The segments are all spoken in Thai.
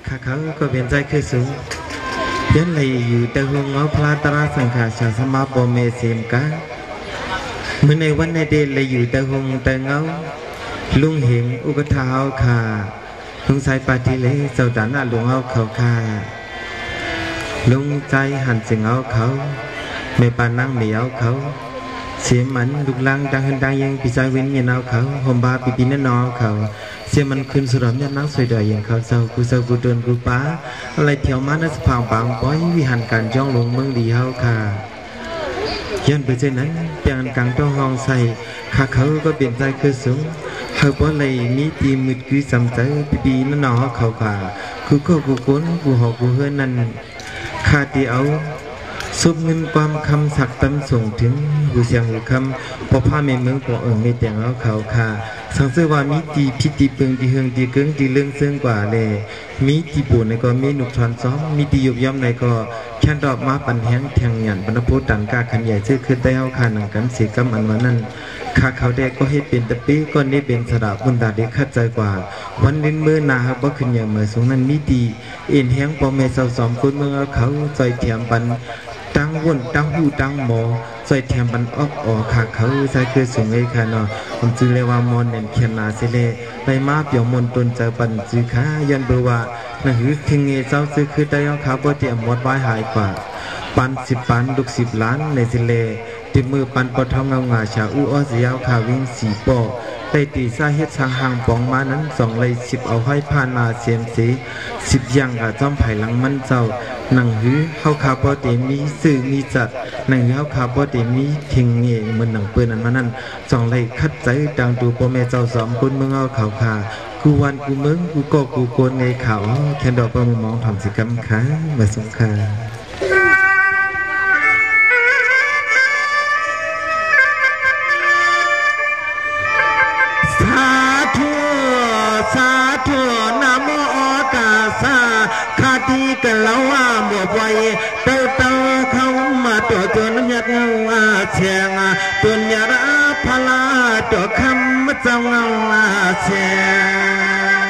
ข้าเขาก็เป็นใจคือสูงยันเลยอยู่แต่หัวเงาพลาตราสังขารชาสมาปเมเสมกาเมื่อในวันในเดลเลยอยู่แต่หัวแต่เงาลุงเห็นอุกท้าขาลุงสายปาทิเลเจ้าดันอาลุงเอาเขาขาลุงใจหันเสียงเอาเขาไม่ปานั่งไม่เอาเขาเสียมันลุกลังดังดังยังปีใจวิญญาณเอาเขาหอมบาปีปีนั่นนอเขาเสียมันขึ้นสุดยอดนักสวยดอยอย่างเขาเศร้ากูเดินกูป้าอะไรเที่ยวมานัสพางบางป้อยวิหารการจ้องลงเมืองดีเอาค่ะย้อนไปเช่นนั้นเปียงกลางต้องห้องใส่ข้าเขาก็เปลี่ยนใจคือสูงเขาเพราะอะไรมีตีมืดคือสำใจปีปีนั่นนอเขาค่ะคือก็กูก้นกูหอกกูเฮือนั่นข้าตีเอาซุบเงินความคำสักตั้มส่งถึงหูเสียงหูคำพอผ้าเมเมืองพอไม่แต่งเอาเขาค่ะสังเสว่ามีตีพิธีเปิงตีเฮืองตีเกิ้งตีเรื่องเสื่องกว่าเลยมีตีปูในก็มีหนุกทอนซ้อมมีตียุบย่อมในก็แค่ดอกมาปั่นแห้งแทงหยันบรรพุตันกาขันใหญ่ชื่อขึ้นได้เอาขาหนังกันเสียกำอันวันนั้นข้าเขาแดกก็ให้เป็นตะปีก้อนนี้เป็นสระบุญดาเด็กขัดใจกว่าวันลิ้นมือนาฮับว่าขึ้นอย่างเมื่อสูงนั้นมีตีเอ็นแห้งปอเมสาวสอมคนเมืองเอาเขาใจเถียมปันตั้งวุ่นตั้งหูตั้งหมอใส่แถมบันออกขาเขาใส่คือสูงไอ้ค่ะเนาะผมจือเลยว่ามอนเด่นเขียนนาเสเลไปมาเปี่ยวมนตนเจอปันจือขายันเบอว่าหนังหือเทงเงเจ้าซื้อคือได้เอาขาบ่เตรียมหมดไว้หายกว่าปัน10 ปันลูก10 ล้านในเสเลติมือปันปะทองเงางาชาอู้อ้อเสียวขาวิ่ง4 ปอกไปตีซาเฮ็ดทางห่างปองมานั้น2 เลย10เอาให้ผ่านนาเสียมสี10อย่างกับจ้อมไผ่หลังมันเจ้าหนังหือเข้าขาปอเตมีสื่อมีจัดหนังหือเข้าขาปอเตมีเทงเงเหมือนหนังปืนนั้นมานั้น2 เลยคัดใจดังดูพ่อแม่เจ้าสอมคนเมืองเอาเขาขากูวันกูเมืองกูก็กูโกนในเขาแค่ดอกประมองทำสิกรรมขามาสงครานะโมกาสาคาดีกันแล้วว่าหมดไว้เต่าเข้ามาตัวจนยักเงาเชียงตัวยาราพลาตัวคำมาเจ้าเงาเชียง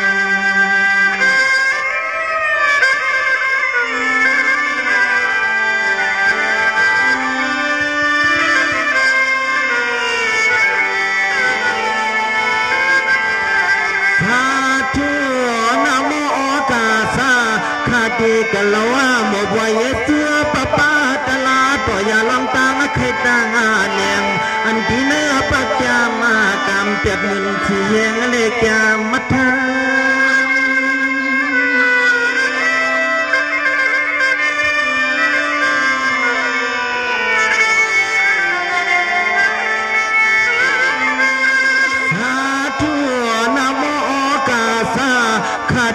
ดีกันแล้วว่าหมดวัยเสื้อป้าป้าตลาดต่อยาลองตาใครตางเนียงอันที่เนื้อปักยามากำเปียกเงินที่แยงเล็กยามมัทา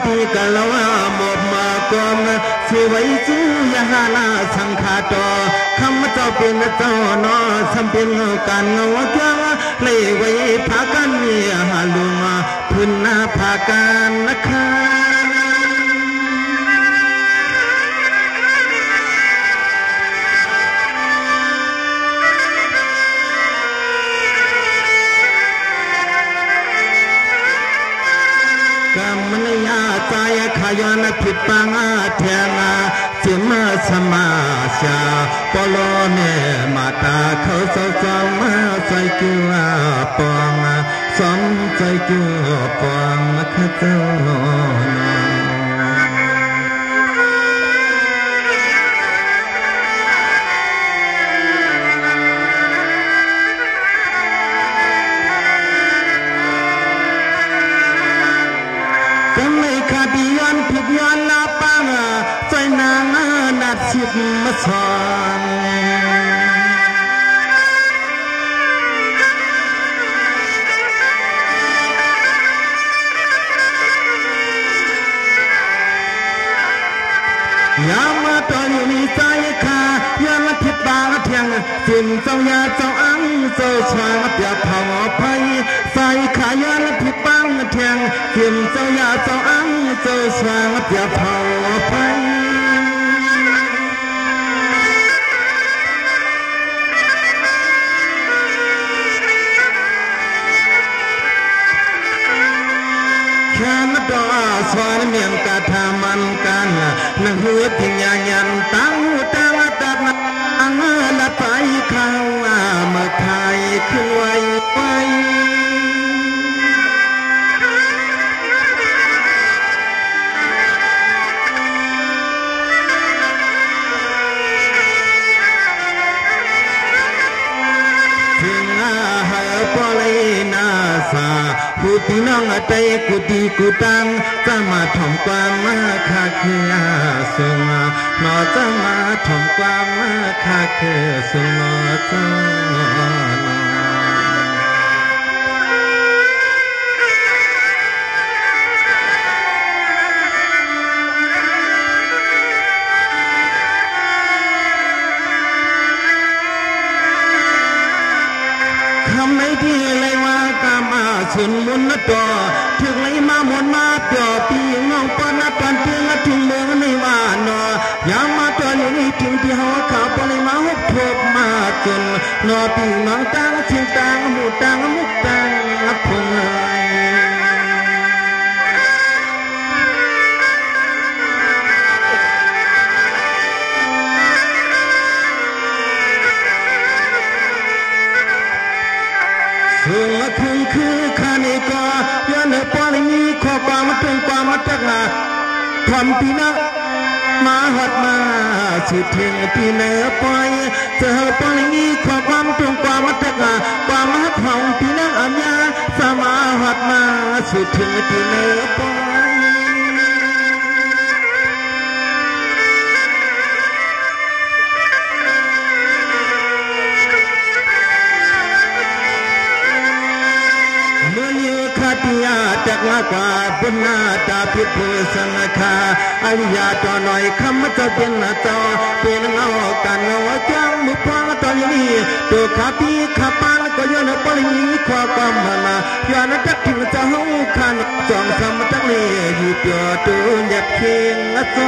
ดีกันแล้วหมดมากองสิไว้จูยาหาลาสังขาตอคำเจ้าเป็นเจ้านอสัมเป็นการเงาเจ้าเลยไว้พากันเมียหาลุงพื้นหน้าพากันนะคะใจขยานผิดปังเทียงเสียมาสมาชาปลอเนมาตาเขาสาวมาใจกิ้วปองสมใจกิ้วปองข้าเจ้านย้อนลาปังใจนางนัดชิดมาสอนยามมาตอนอยู่มีใจขาย้อนละทิดบางเทียงจิมเจ้ายาเจ้าอังเจ้าชางเปียกเผาภัยใส่ขาย้อนละทิดบางเทียงจิมเจ้ายาเจ้าอังเจ้าชางเปียกเผาภัยแค่นัดดอสวรรค์เมียงกาทามัน อพิญญายันตั้งตังตัดนังละไปข้าวเมื่อไทยขึ้นไว้ไว้ผู้พี่น้องใจกุดีกุตังจะมาถ่อมความมาคาคือสุงนอจะมาถ่อมความมาคาคือสุงนอจะทำไม่ดีเลยว่ากามาสุนมุนนัดต่อถึงเลยมาหมุนมาเปียปีน้องปอนนัดปันเพียงถึงเมืองในว่านอยามมาตัวนี้ถึงที่หัวขาปนมาหุบทบมาจนนอปีน้องตังเชียงตังหมู่ตังมุกตังพงเลยส่วนคุณคือขานิกายันปอลิมีข้อความตรงความตักงาความปีนะมาหัดมาสุดเทียงปีเนื้อปอยเจอปอลิมีข้อความตรงความตักงาความหัดของปีนะอัญญาสมาหัดมาสุดเทียงปีเนื้อปอยจากลากว่าบนหน้าตาพิภูสังฆาอริยาตัวหน่อยคำจะเป็นเจ้าเป็นเงากันเงาจังมุพางตอนนี้ตัวขาปีขาปานก็ย้อนปลีข้อความมาย้อนจักถึงเจ้าขันจอมสมตักนี้อยู่เปียตัวหยัดเคียงใจ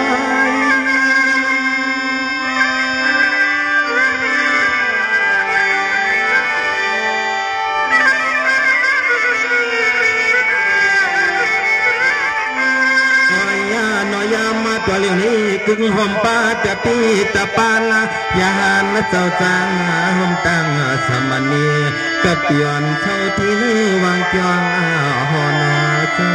ตัวเลี้ยงนี้กึ่งหอมป้าจะปีตะปานยาหันเจ้าจางหอมตั้งสมณีกับเปียนเท่าที่นี้วางจองหอนเจ้า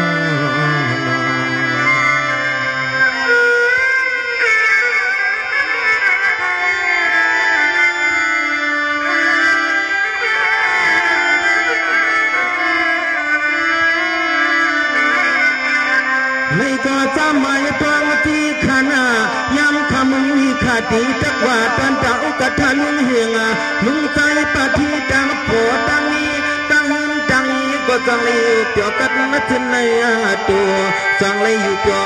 ไม่ก็จำไม่ฟังที่ขณะย้ำคำมีขาดีจักว่าตันเจ้ากระทันเหียงลุงใจปะที่ดังโผดังนี้ดังหินดังนี้ก็จังเลยเปียกันนัดในตัวจังเลยอยู่เปีย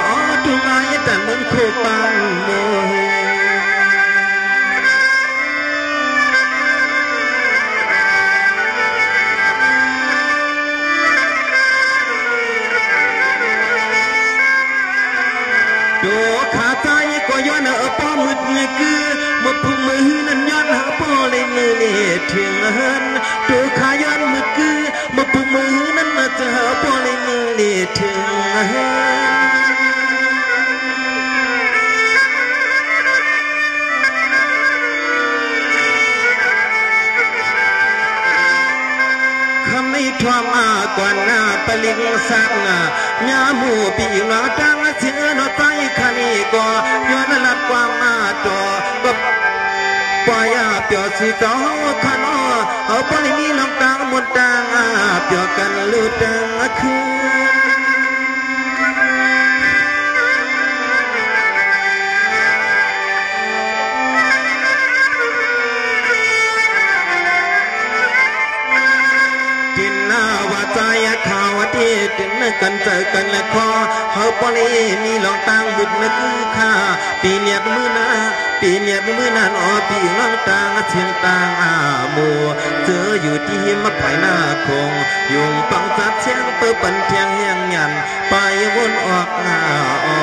ทุกไงแต่เหมือนโคปังโมตัวขาใจก็ย้อนป้อมืดเงยคือมาพุ่งมือนั้นย้อนป้อเลยเงยถึงหันตัวขาย้อนมือคือมาพุ่งมือนั้นมาเจอป้อเลยเงยถึงหันไม่ทวมาก่อนหน้าปลิงสักญาหมู่ปีนาจังเชื่อนใจขันก็ย้อนลัดความมาจ่อก็ปอยเปียสิจ่อขันเอาปลิมีน้องตางหมดตางเปียกันลุดดังคืนใจข่าวที่ตินกันเจอกันและพอเฮาปลีมีหลองตังบุญนึกค่าปีเนียดมือนาปีเนียดมือนาอ๋อปีหลองตังเชียงตังหมู่เจออยู่ที่มักไผ่หน้าคงยุงปังจัดเชียงเปิดปันเทียงแห่งยันไปวนออกหน้าอ๋อ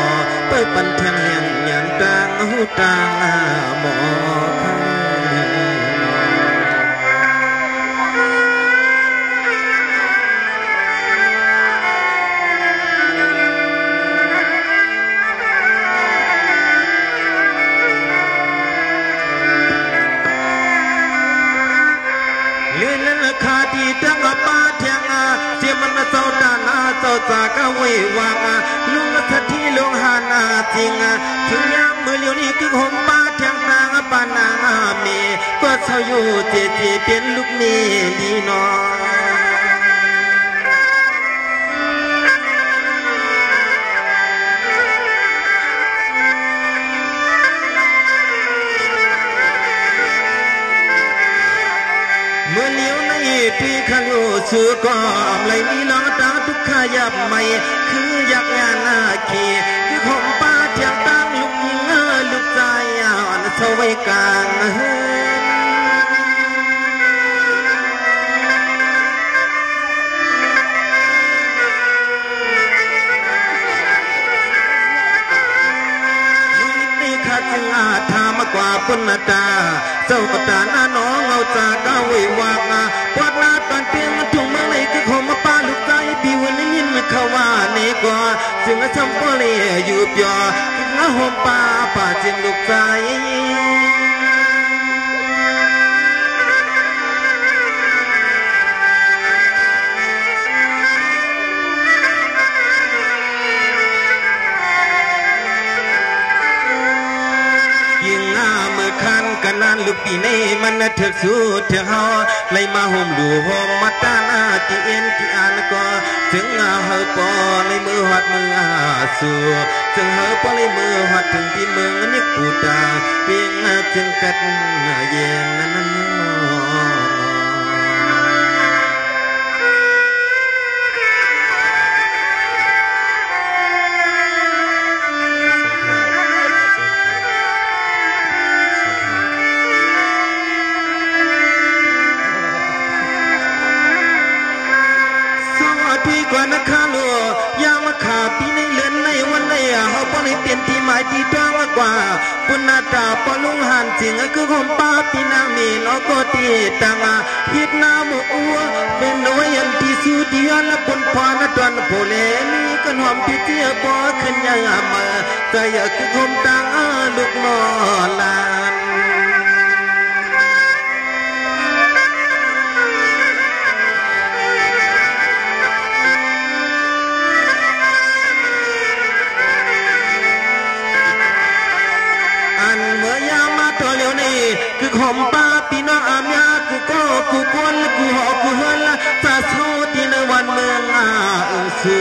เปิดปันเทียงแห่งยันตังหูตังหมอ เราจากเววางลุงทัดที่ลงหานาจริงถึงยามมือเลี้ยวนี้คือห่มป้าแทงตางปานาเมก็เศร้าอยู่เจเป็นลูกเมียลีนอเมื่อเลี้ยวในปีขันอยู่สู่ก็เลยมีล้อตาทุกขยับไม่คืออยากงานหน้าขี่คือห่มป้าเทียงตั้งลูกยิงลูกใจอ่อนเสวยกลางทามกว่าปุณตาเจ้าปตาหน้าน้องเอาจากก้าววางปวดหน้าตอนเตียงถุงเมื่อไรคือขมป้าลูกใจปีวันนี้ยินเขาว่าในก่อซึ่งทำปลีอยู่เปียคือห่มป้าป่าจึงลูกใจกันนานลูกปีนี้มันเถิดสู้เถอะฮอเลยมาห่มดูห่มมาตาหน้าที่เอ็นที่อ่านก็ถึงเฮาปอเลยมือหัดมือสู้ถึงเฮาปอเลยมือหัดถึงที่เมืองนี่กูตาเพียงถึงกัดเย็นนั้นกว่านักข่าวยามข่าปีในเลือนในวันในเขาปล่อยเปลี่ยนที่หมายที่ตั้งกว่าปุณตาปลุงหันจริงคือห่มป้าปีนามีนอก็ตีตังฮิตนาโมอัวเป็นน้อยอันที่สุดยอดละปนพานตอนโพเลมีกันหอมพิเจียบ่ขึ้นยังมาใจคือห่มตังลูกนอลานตัวเลี้ยวนี่คือข่มป้าปีน้องอามยาคือก็กูกวนกูหอกกูเฮิรละตาโซที่ในวันเมืองสู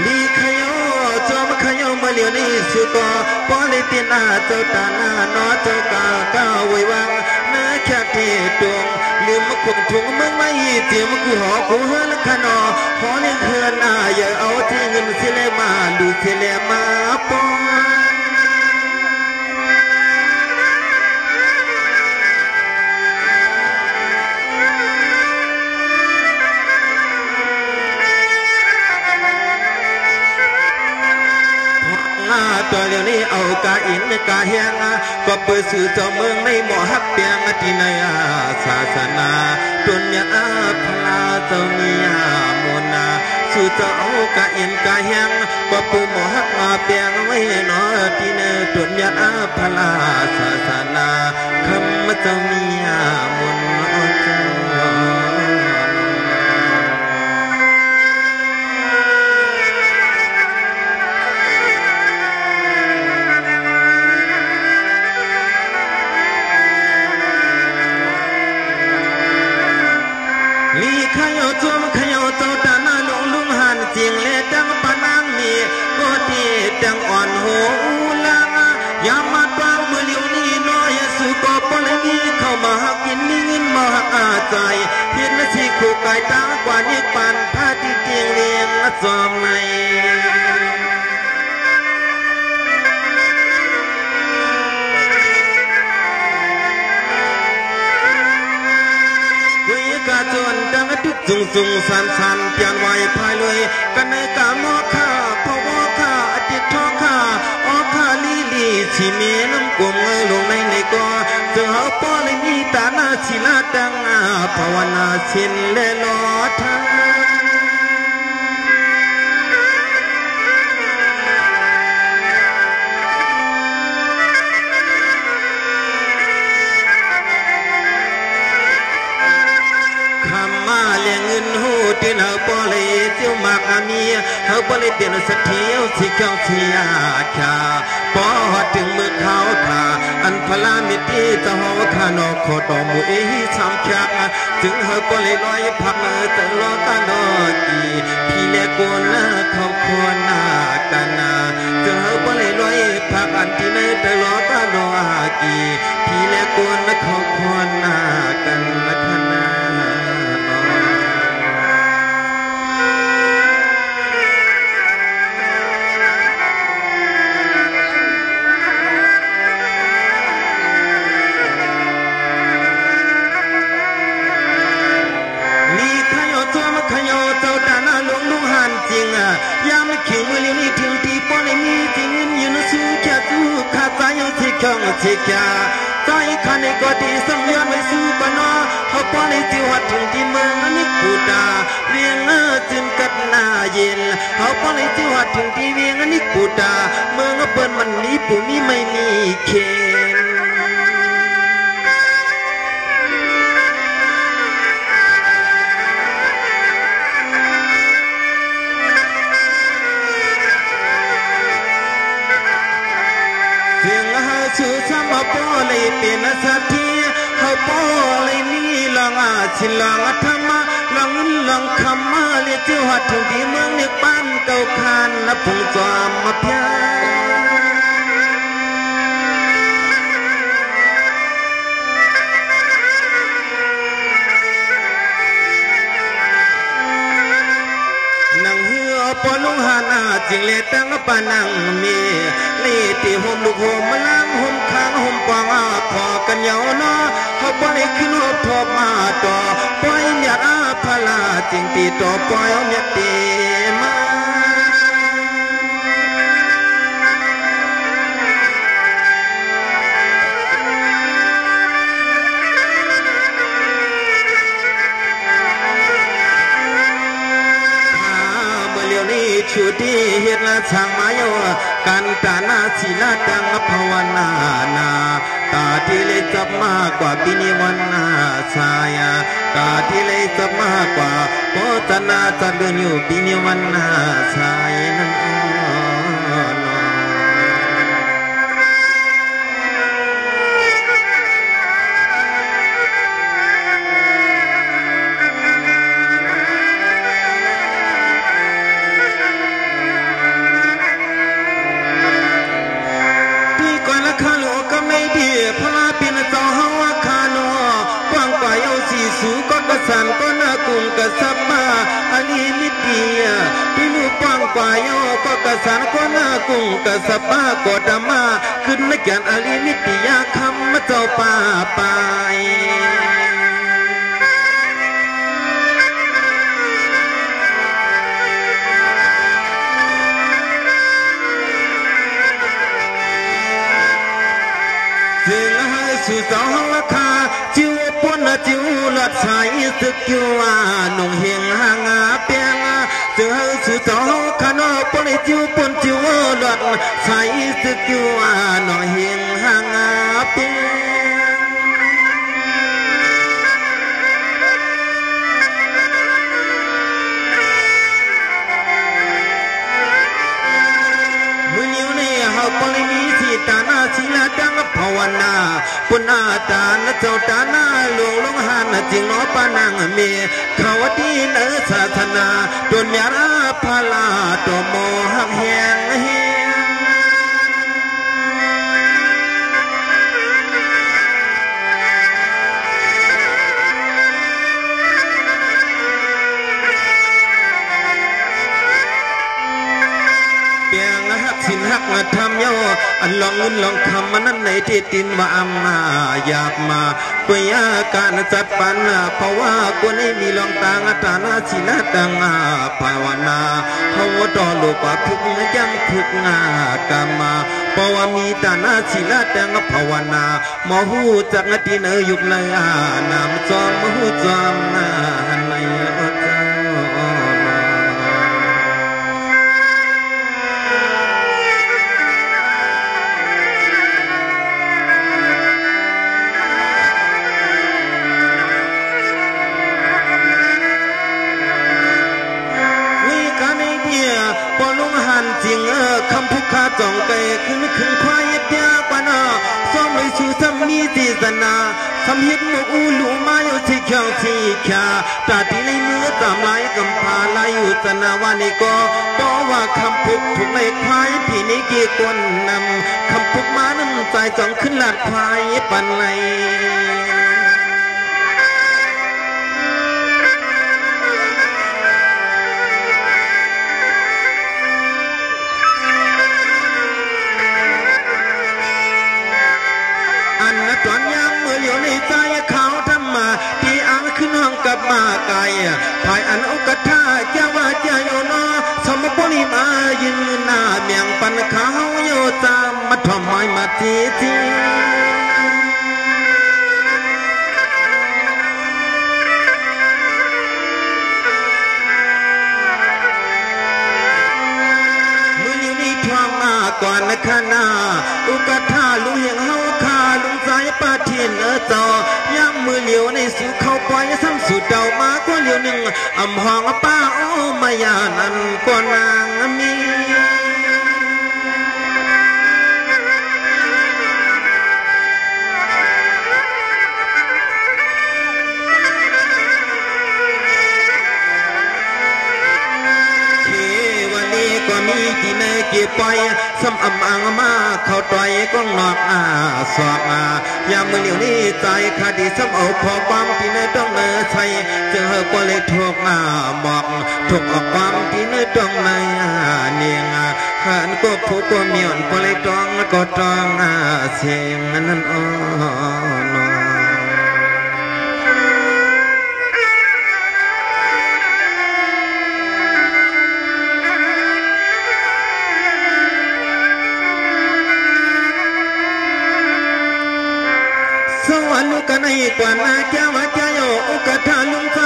ลีขยโยจอมขยโยมาเลี้ยวนี่สุกอปอลิตินาเจ้าตาหน้านอเจ้ากาก้าวไว้วางแค่เทดวงลืมมาคงถุงเมืองไม่เจียมกูหอกูเฮิรขนอขอเลี้ยงเฮือนอย่าเอาที่เงินเสียเลยมาดูเสียเลยมาปองตัวเดียวนี้เอากาอินกาเฮียงก็เปิดสื่อเจ้าเมืองในหมอฮักเปียงที่ในศาสนาตุนยาพลาเจ้ามีมนาสื่อเจ้าเอากาอินกาเฮียงก็ปูหมอฮักมาเปียงไว้นอที่ในตุนยาพลาศาสนาคำเจ้ามีมนเจ้าขยโยจวมขยโยเจ้าตาหน้าลุงหันจริงเลยดังปานางมีก็ที่ดังอ่อนโหลังยามมาตวงมือเลี้ยวนี้น้อยสุก็ปนมีเข้ามาหักกินมีเงินมาหักอาใจเห็นนาทีคู่กายตากว่านี้ปันพาที่เตียงเลี้ยงจอมในกาจวนดังทุกจุงจุงสันสันเปลี่ยนไว้ภายเลยกันในกามอข้าพอวอข้าอดีตท้อข้าออข้าลีลีชีเมน้ำกลมลงในก่อเจอปอเลยมีตาหน้าศิลาดังภาวนาชินเลลอทัง ล ยงเงินหูตีนเฮาปอเลยเจียวมากอามีเฮาปอเลยเตียนสักเที่ยวสิเจ้าเสียชาปอถึงมือเขาขาอันพลามิตีจะหอขานอขอดอมูเอหิสามชักถึงเฮาปอเลยลอยพักตลอดตลอดกีพี่แลกวนเขาควรนากันนาถึงเฮาปอเลยลอยพักอันที่เนตลอดตลอดกีพี่แลกวนเขาควรนากันนะคณะยามขิงมือเลี้ยวนี่ถึงที่ป้อนเลยมีจริงยืนสู้แค่สู้ขาดใจยังสิแข็งสิแก่ใจขันในกอดีสังเวียนไว้สู้ปนอเขาป้อนเลยจิวัดถึงที่เมืองนิกูดาเวียงจึงกัดหน้าเย็นเขาป้อนเลยจิวัดถึงที่เวียงนิกูดาเมืองเปิ้นมันนี้ปุ่นี้ไม่มีเคนชูสามปอเลยเป็นสักทีเขาปอเลยมีลองชิลองธรรมะลองคำมาเลี้ยจิ้วหัดถึงที่เมืองในบ้านเก่าคานนับพงจอมมาเพียปอลุงหานาจิงเลตังปานังมีเลตีหมลูกหมมาล้างหมค้างหมปองพอกันยาวนาเขาปอยขึ้นหัวพอมาต่อปอยเมียอาพลาจิงตีต่อปอยเมียเตมาชูที่เฮ็ดละช่างมาโยกันตานาศิลาดังภาวนานาตาที่เลยจับมากกว่าปีนิวันนาชายาตาที่เลยจับมากกว่าโพธนาจัดเดินอยู่ปีนิวันนาชายนั้นสันก็น่ากุงกะสับมาอันนี้มิเดียพี่ลูกปังกว่าโยก็กะสันก็น่ากุงกะสับมาก็ดามาขึ้นนักการอันนี้มิเดียคำมาเจ้าป่าไปจึงให้สุดสองราคาจิวปนจิวหลัดสายสึกจิวหนุ่งเฮียงหางเปียงจึงให้สุดสองขานปนจิวปนจิวหลัดสายสึกจิวหนุ่งเฮียงหางเปียงตานาศิลาดังภาวนาปุณาตานเจ้าตานาหลวงลงหันจิงนอปานังเมขาวดีเนศาสนาโดนเมียราพาลาตโมหักแหงเฮสินหักทำโยอันลองเงินลองคำมันนั้นในที่ตินว่าอามาอยากมาเพื่อการจัดปันเพราะว่าคนนี้มีลองตางตานาศิลาดังภาวนาเขาดอลูกว่าพึกยังพึกงากามาเพราะว่ามีตานาศิลาดังภาวนาหมอหูจักตีเนยุกเลยนามจอมหูจอมนาในเจ้า ตนาทำหิดมุอูลูมาอยู่ที่เขียวที่ขาตาที่ในมือตามลายกำพาลายอยู่ตนาวานิก็บอกว่าคำพุกถูกในควายพี่นี้เกี่ยกวนนำคำพุกมาน้ำใจจองขึ้นลาดควายปันไหลตอนยามเมื่อเหลียวในใจเขาทำมาที่อ่างขึ้นห้องกับมาไกลภายอันอุกทาเจ้าว่าเจ้าโยนอสมบุรีมายืนหน้าเมียงปันเขาโยตามมาทำไมมาทีทีก่อนนะข้านาอุกท่าลุงเหียงเฮาคาลุงใจป้าเทียนจอย่ำมือเหลียวในสู่เขาปล่อยซ้ำสู่เดามาก็เหลียวหนึ่งอ่ำห้องป้าโอ้มายานันก็นางมีก็มีที่ในเกี่ยปล่อยซ้ำอ่ำอังมาเขาต่อยก้องนอกสอกยามมือเหลียวนี้ใจคดีซ้ำเอาพอความที่ในต้องเนื้อใส่เจอก็เลยถูกหมอกถูกออกความที่ในต้องในเนียงขันก็ผู้ก็มีอ่อนก็เลยต้องก็ต้องเสียงนั้นอ่อนสวรรค์กันในกว่านาแก้วเจ้าโยอุกทาลุงใจ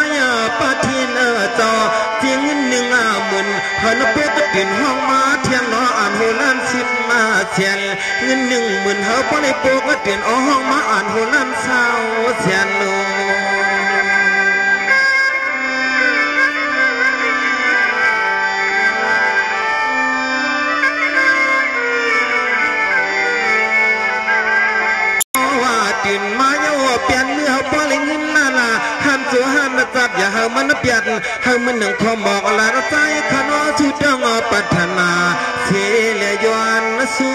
ปะทินจอเจียงหนึ่งหมื่นหันเป็ดกินห้องมาเที่ยงนออ่านโหล้านสิบมาเชียนเงิน10,000เฮาปได้โปกเตียนห้องมาอ่านโหล้านเศร้าเชียนโลตื่นมาโยเปลี่ยนเมื่อพอเลยเงินนั่นล่ะห้ามจัวห้ามนะจับอย่าให้มันเปลี่ยนให้มันหนึ่งคอมบอกละใจขนอชุดจังปัฒนาเสเลยวนสู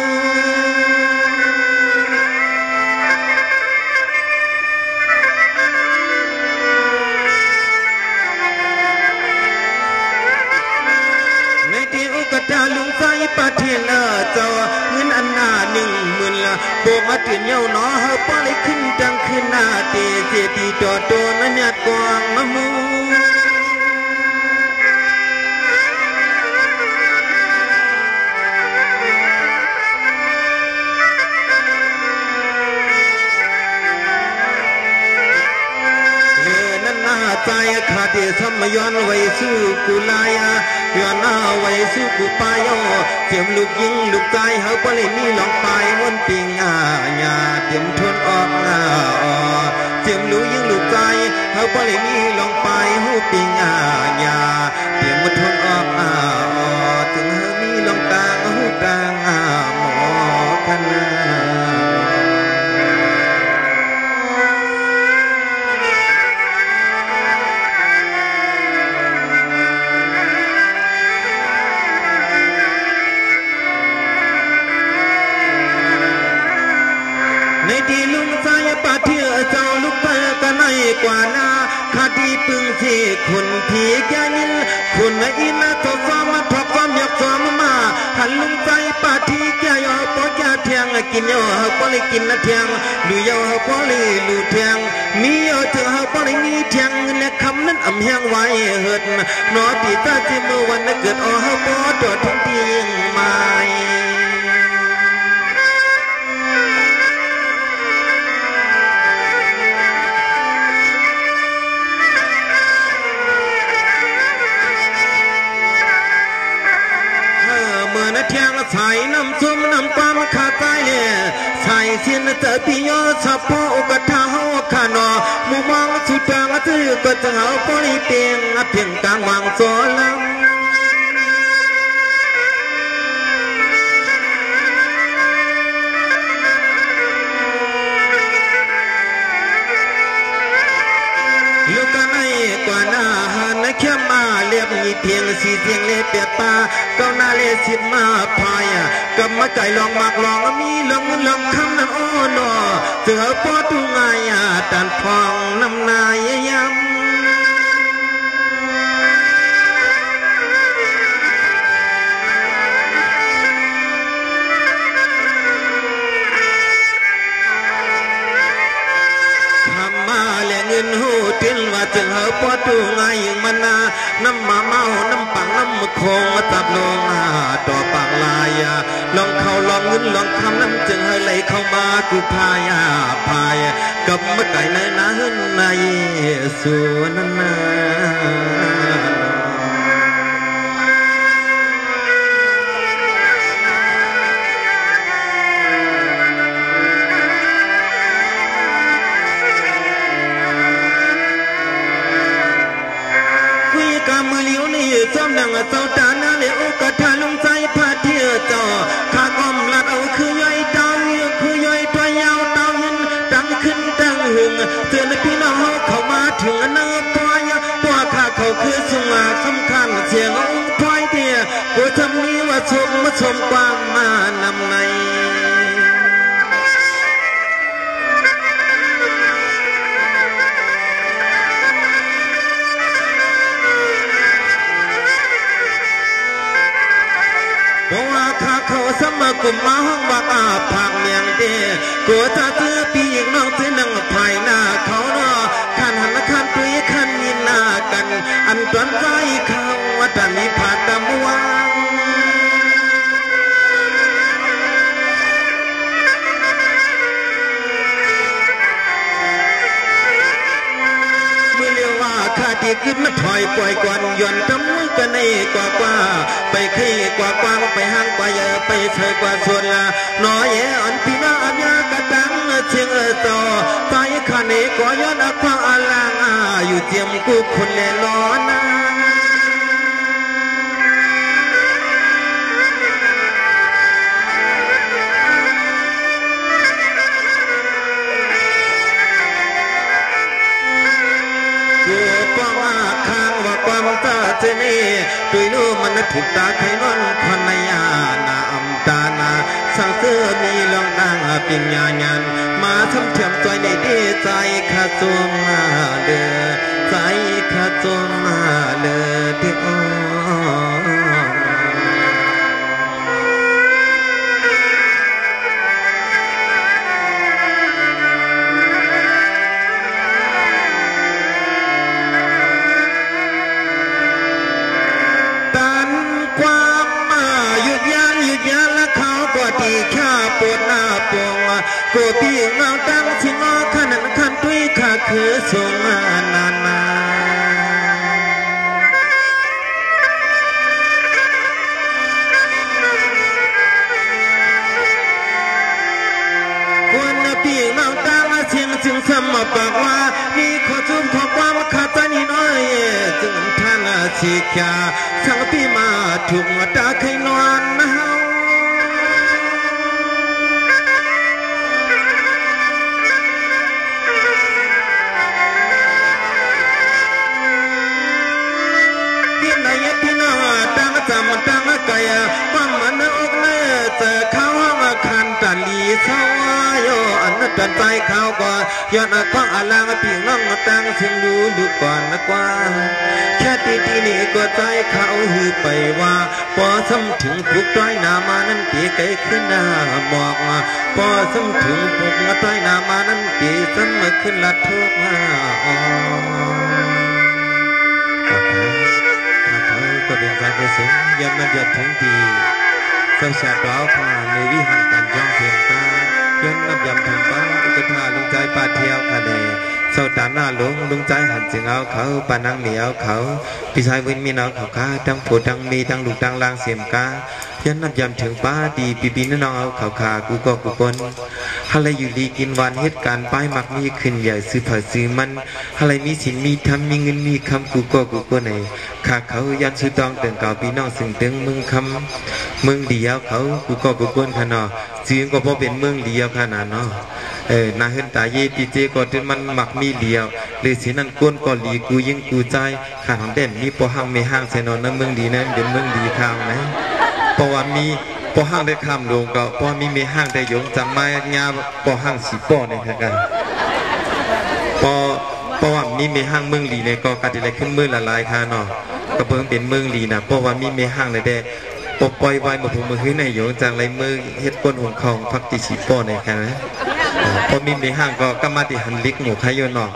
ในที่อุกตาลุงใจปะเทียนเจ้าเงินอันนา10,000ละโบมาตื่นเย้าหนอเฮาป้าเลยขึ้นจังขึ้นหน้าเตเจตีจอดโดนนัดกวางมะมูใจขาดทำย้อนไว้สู้กุลายย้อนหน้าไว้สู้กุปายเตรียมลูกยิงลูกใจเฮาปเลยนี่ลองไปวนปิงญาเตรียมทนออกเตรียมลูกยิงลูกใจเฮาปเลยนี่ลองไปหูปิงญาเตรียมมาทนออกถึงเฮามีลองกลางหูกลางหมอพันที่ลุงใจปะเที่ยเจ้าลูกไปกันในกว่านาคดีปึงที่คนผีแก่ยินคนอินทบซ้อมทบซ้อมอยากซ้อมมาหันลุงใจปะที่แก่ยอปอแก่เทียงกินยอเฮาปอเลยกินเทียงดูยอเฮาปอเลยดูเทียงมียอเธอเฮาปอเลยมีเทียงและคำนั้นอ่ำแห้งไว้เหิดนอที่ตาที่เมื่อวันนั้นเกิดเฮาปอโดดทั้งที่ยิ่งไม่ เทียงใส่น้ำส้มน้ำความขาดใจใส่เสียนเตอปีโยชอบพ่ออุกท่าหัวขานอมุมองสุดจางถือก็จะเอาปลีเปียงเพียงกลางวางโซลัง หันเข้มมาเลียบมีเพียงสีเสียงเล็บเปียปาเก้าหน้าเล็บสิบมาพายกับมาใจลองมากลองมีลองลองคำนั้นอ้อนอเสือปอตุงายตันฟองน้ำนายยำหูทิ้งว่าจึงเหาปอตูง่ายยิ่งมันนาน้ำมาเมาน้ำปังน้ำมือคงมาตับลงต่อปากลายลองเขาลองเงินลองคำน้ำจึงให้ไหลเข้ามากูพายพายกับมะไก่ในน้าหึนในส่วนนั้นจอมดังเจ้าตาหน้าเลวกระทาลงใจพาเที่ยวจอข้าก้มลัดเอาคือย่อยเต้าคือย่อยตัวยาวเต้าหินตั้งขึ้นตั้งหึงเตือนพี่น้องเข้ามาถึงเนื้อปอยตัวข้าเขาคือสุงาสำคัญเสียงองค์พอยเดียกูทำนี้ว่าชมมาชมความมานำในเขาสมกุมมาห้องว่าผักเมียงเดกูจะซื้อปีกน้องซื้อหนังภายหน้าเขาเนาะขันหันขันตุยขันมีหน้ากันอันตวนใจเขาว่าแต่มีผาดำวางข้าที่ขึ้นมาถอยปล่อยก่อนย้อนทำมือกันในกว่าไปขี้กว่ากว้างไปห้างกว่าเยอะไปเฉยกว่าส่วนละน้อยอ่อนพี่น้าอันยากระดังเชียงต่อตายข้าในก็ย้อนควางอาลางอยู่เจียมกูคนเล่ล้อนะความตาเจนี่ตุยลูมันถูกตาใครนอนพนยานาอัมตานาสังเสือมีลองดังปิญญาญาณมาทำเทียมใจในดีใจข้าจงมาเดือใจข้าจงมาเลือที่อ้อกูพี่เงาตั้งที่งอขันขันตุยข้าคือสงนานาคนพี่เงาตั้งเสียงจึงสมปากว่ามีขอจุ่มขอความขาดใจนิดหน่อยจึงท่านชีกาสังพี่มาถูกตาใครนอนนะจำตั้งไก่ความมันอกเนื้อเจอเขามาคันตันลีเช้าโยอันนั้นตันใจเขาก่อนย้อนคว้างอาลางพี่น้องตั้งถึงดูดูก่อนนะกว่าแค่ทีนี้ก็ใจเขาหือไปว่าพอซ้ำถึงผูกต้อยนามานั้นตีไก่ขึ้นหน้าหมอกพอซ้ำถึงผูกต้อยนามานั้นตีซ้ำขึ้นลัดทุกก็เป็นการกุศลยันนับยันถึงดีเจ้าชาดาวผ่านในวิหารการย่องเพียงตายันนับยันถึงป้าอุกธาลุงใจป่าเที่ยวคะแนนเจ้าตาหน้าลุงใจหันจึงเอาเขาปานังเหนียวเขาพี่ชายวินมีน้องเขาข้าทั้งผัวทั้งมีทั้งลูกทั้งลางเสียมกายันนับยันถึงป้าดีปีน้องเอาเขาขากูก็กูคนอะไรอยู่ดีกินวันเหตุการณ์ป้ายมักมีขึ้นใหญ่ซื้อเผยซื้อมันอะไรมีสินมีทำมีเงินมีคำกูก็กูคนไหนข้าเขายันซื้อตองเตือนเก่าพี่น้องสึงตึงมึงคำมึงเดียวเขากูก็กูคนขนาดเสียงก็พอเป็นเมืองเดียวขนาดเนาะ นาเห็นตาเยตีเจก็ที่มันมักมีเหลียวหรือสินั่นก้นก็หลีกูยิ่งกูใจขาของเด่นมีปอห้างไม่ห้างเสนอนน้ำเมืองดีนะเป็นเมืองดีข้าวนะเพราะว่ามีปอห้างได้คำลงก็เพราะมีไม่ห้างได้ยงจำไม่งาปอห้างสีปอเนี่ยกันเพราะว่ามีไม่ห้างเมืองดีเนี่ยก็การที่ไรขึ้นมือละลายค่ะเนาะก็เพิ่งเป็นเมืองดีนะเพราะว่ามีไม่ห้างเลยได้ปปล่อยไว้มาพูมือขึ้นในโยงจังไรมือเฮ็ดก้นหงของพักติชิปอในกันนะพอมีในห้างก็มาติหันลิกหมูขายโยนออก